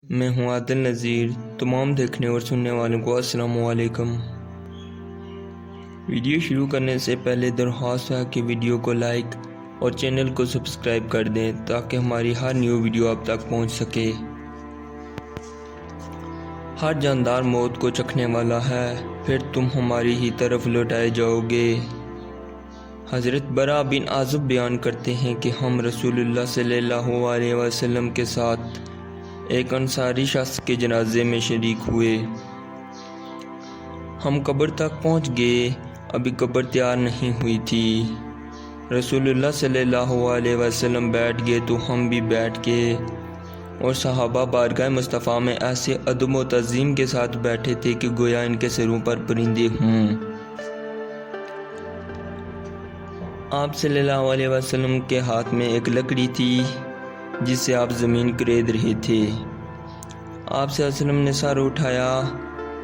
میں ہوں عادل نذیر۔ تمام دیکھنے اور سننے والوں کو السلام علیکم۔ ویڈیو شروع کرنے سے پہلے درخواست ہے کہ ویڈیو کو لائک اور چینل کو سبسکرائب کر دیں تاکہ ہماری ہر نیو ویڈیو آپ تک پہنچ سکے۔ ہر جاندار موت کو چکھنے والا ہے، پھر تم ہماری ہی طرف لوٹائے جاؤ گے۔ حضرت برا بن عازب بیان کرتے ہیں کہ ہم رسول اللہ صلی اللہ علیہ وسلم کے ساتھ ایک انصاری شخص کے جنازے میں شریک ہوئے۔ ہم قبر تک پہنچ گئے، ابھی قبر تیار نہیں ہوئی تھی۔ رسول اللہ صلی اللہ علیہ وسلم بیٹھ گئے تو ہم بھی بیٹھ گئے، اور صحابہ بارگاہ مصطفیٰ میں ایسے ادب و تعظیم کے ساتھ بیٹھے تھے کہ گویا ان کے سروں پر پرندے ہوں۔ آپ صلی اللہ علیہ وسلم کے ہاتھ میں ایک لکڑی تھی جس سے آپ زمین کرید رہے تھے۔ آپ صلی اللہ علیہ وسلم نے سر اٹھایا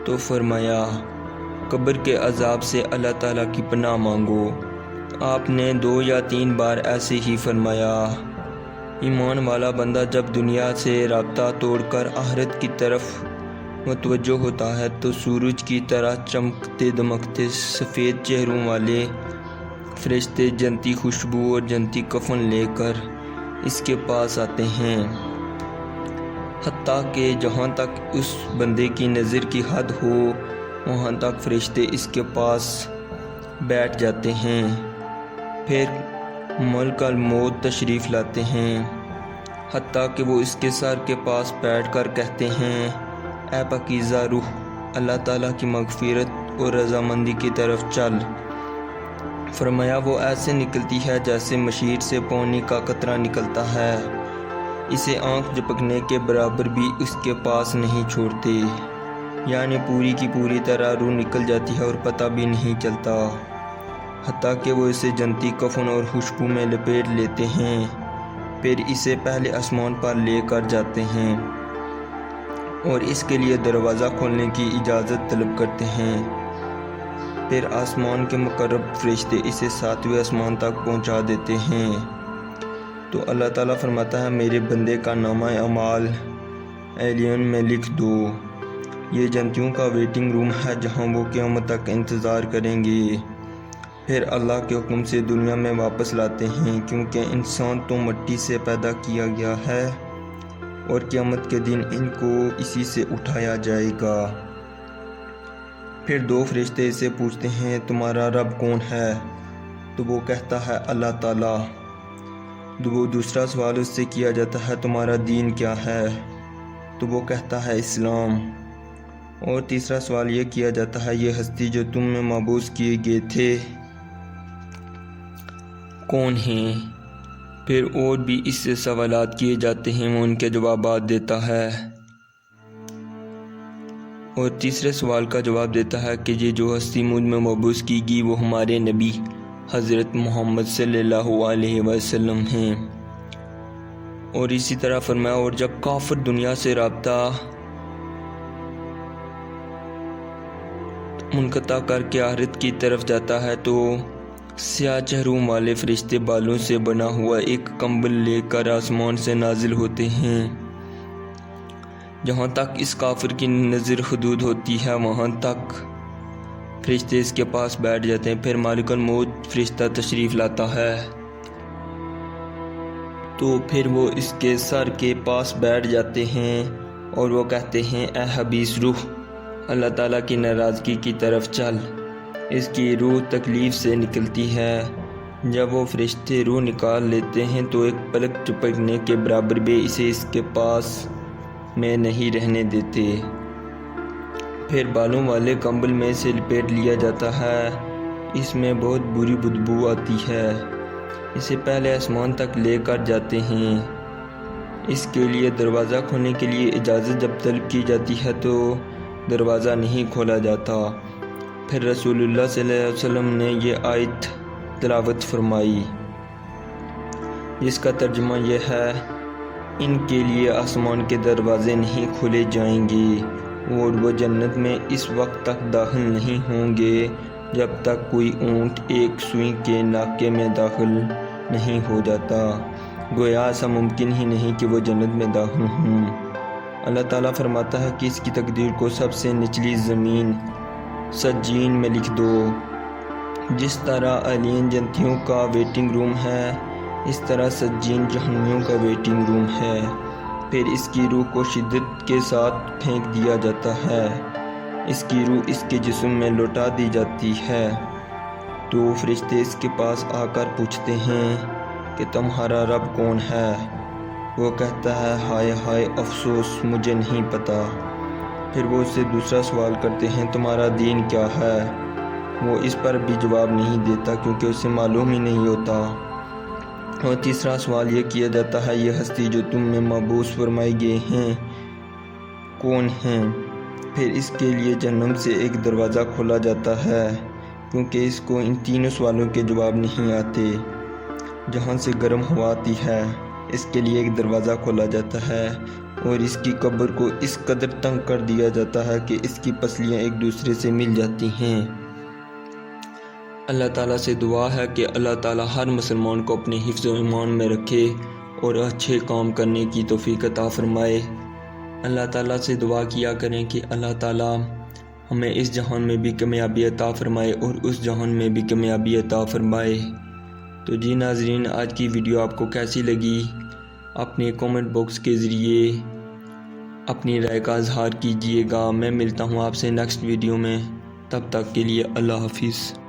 تو فرمایا، قبر کے عذاب سے اللہ تعالیٰ کی پناہ مانگو۔ آپ نے 2 یا 3 بار ایسے ہی فرمایا۔ ایمان والا بندہ جب دنیا سے رابطہ توڑ کر آخرت کی طرف متوجہ ہوتا ہے تو سورج کی طرح چمکتے دمکتے سفید چہروں والے فرشتے جنتی خوشبو اور جنتی کفن لے کر اس کے پاس آتے ہیں، حتیٰ کہ جہاں تک اس بندے کی نظر کی حد ہو وہاں تک فرشتے اس کے پاس بیٹھ جاتے ہیں۔ پھر ملک الموت تشریف لاتے ہیں، حتیٰ کہ وہ اس کے سر کے پاس بیٹھ کر کہتے ہیں، اے پاکیزہ روح، اللہ تعالیٰ کی مغفرت اور رضامندی کی طرف چل۔ فرمایا وہ ایسے نکلتی ہے جیسے مشیر سے پانی کا قطرہ نکلتا ہے، اسے آنکھ جھپکنے کے برابر بھی اس کے پاس نہیں چھوڑتے، یعنی پوری کی پوری طرح روح نکل جاتی ہے اور پتہ بھی نہیں چلتا، حتیٰ کہ وہ اسے جنتی کفن اور خوشبو میں لپیٹ لیتے ہیں، پھر اسے پہلے آسمان پر لے کر جاتے ہیں اور اس کے لیے دروازہ کھولنے کی اجازت طلب کرتے ہیں۔ پھر آسمان کے مقرب فرشتے اسے 7ویں آسمان تک پہنچا دیتے ہیں تو اللہ تعالیٰ فرماتا ہے، میرے بندے کا نامہ اعمال ایلین میں لکھ دو۔ یہ جنتیوں کا ویٹنگ روم ہے جہاں وہ قیامت تک انتظار کریں گے، پھر اللہ کے حکم سے دنیا میں واپس لاتے ہیں، کیونکہ انسان تو مٹی سے پیدا کیا گیا ہے اور قیامت کے دن ان کو اسی سے اٹھایا جائے گا۔ پھر 2 فرشتے اسے پوچھتے ہیں، تمہارا رب کون ہے؟ تو وہ کہتا ہے، اللہ تعالیٰ۔ وہ دوسرا سوال اس سے کیا جاتا ہے، تمہارا دین کیا ہے؟ تو وہ کہتا ہے، اسلام۔ اور تیسرا سوال یہ کیا جاتا ہے، یہ ہستی جو تم میں مبعوث کیے گئے تھے کون ہیں؟ پھر اور بھی اس سے سوالات کیے جاتے ہیں، وہ ان کے جوابات دیتا ہے، اور تیسرے سوال کا جواب دیتا ہے کہ یہ جو ہستی مجھ میں مبعوث کی گئی وہ ہمارے نبی حضرت محمد صلی اللہ علیہ وسلم ہیں۔ اور اسی طرح فرمایا، اور جب کافر دنیا سے رابطہ منقطع کر کے آخرت کی طرف جاتا ہے تو سیاہ چہروں والے فرشتے بالوں سے بنا ہوا ایک کمبل لے کر آسمان سے نازل ہوتے ہیں، جہاں تک اس کافر کی نظر حدود ہوتی ہے وہاں تک فرشتے اس کے پاس بیٹھ جاتے ہیں۔ پھر مالک الموت فرشتہ تشریف لاتا ہے تو پھر وہ اس کے سر کے پاس بیٹھ جاتے ہیں اور وہ کہتے ہیں، اے حبیس روح، اللہ تعالیٰ کی ناراضگی کی طرف چل۔ اس کی روح تکلیف سے نکلتی ہے، جب وہ فرشتے روح نکال لیتے ہیں تو ایک پلک جھپکنے کے برابر بھی اسے اس کے پاس میں نہیں رہنے دیتے، پھر بالوں والے کمبل میں سے لپیٹ لیا جاتا ہے، اس میں بہت بری بدبو آتی ہے، اسے پہلے آسمان تک لے کر جاتے ہیں، اس کے لیے دروازہ کھولنے کے لیے اجازت جب طلب کی جاتی ہے تو دروازہ نہیں کھولا جاتا۔ پھر رسول اللہ صلی اللہ علیہ وسلم نے یہ آیت تلاوت فرمائی جس کا ترجمہ یہ ہے، ان کے لیے آسمان کے دروازے نہیں کھولے جائیں گے اور وہ جنت میں اس وقت تک داخل نہیں ہوں گے جب تک کوئی اونٹ ایک سوئی کے ناکے میں داخل نہیں ہو جاتا، گویا ایسا ممکن ہی نہیں کہ وہ جنت میں داخل ہوں۔ اللہ تعالیٰ فرماتا ہے کہ اس کی تقدیر کو سب سے نچلی زمین سجین میں لکھ دو۔ جس طرح علین جنتیوں کا ویٹنگ روم ہے، اس طرح سجین جہنمیوں کا ویٹنگ روم ہے۔ پھر اس کی روح کو شدت کے ساتھ پھینک دیا جاتا ہے، اس کی روح اس کے جسم میں لوٹا دی جاتی ہے۔ تو فرشتے اس کے پاس آ کر پوچھتے ہیں کہ تمہارا رب کون ہے؟ وہ کہتا ہے ہائے ہائے افسوس، مجھے نہیں پتہ۔ پھر وہ اس سے دوسرا سوال کرتے ہیں تمہارا دین کیا ہے؟ وہ اس پر بھی جواب نہیں دیتا کیونکہ اسے معلوم ہی نہیں ہوتا۔ اور تیسرا سوال یہ کیا جاتا ہے یہ ہستی جو تم میں مبعوث فرمائے گئے ہیں کون ہیں؟ پھر اس کے لیے جہنم سے ایک دروازہ کھولا جاتا ہے کیونکہ اس کو ان تینوں سوالوں کے جواب نہیں آتے۔ جہاں سے گرم ہوا آتی ہے، اس کے لیے ایک دروازہ کھولا جاتا ہے اور اس کی قبر کو اس قدر تنگ کر دیا جاتا ہے کہ اس کی پسلیاں ایک دوسرے سے مل جاتی ہیں۔ اللہ تعالیٰ سے دعا ہے کہ اللہ تعالیٰ ہر مسلمان کو اپنے حفظ و ایمان میں رکھے اور اچھے کام کرنے کی توفیق عطا فرمائے۔ اللہ تعالیٰ سے دعا کیا کریں کہ اللہ تعالیٰ ہمیں اس جہان میں بھی کامیابی عطا فرمائے اور اس جہان میں بھی کامیابی عطا فرمائے۔ تو جی ناظرین، آج کی ویڈیو آپ کو کیسی لگی؟ اپنے کومنٹ باکس کے ذریعے اپنی رائے کا اظہار کیجیے گا۔ میں ملتا ہوں آپ سے نیکسٹ ویڈیو میں، تب تک کے لیے اللہ حافظ۔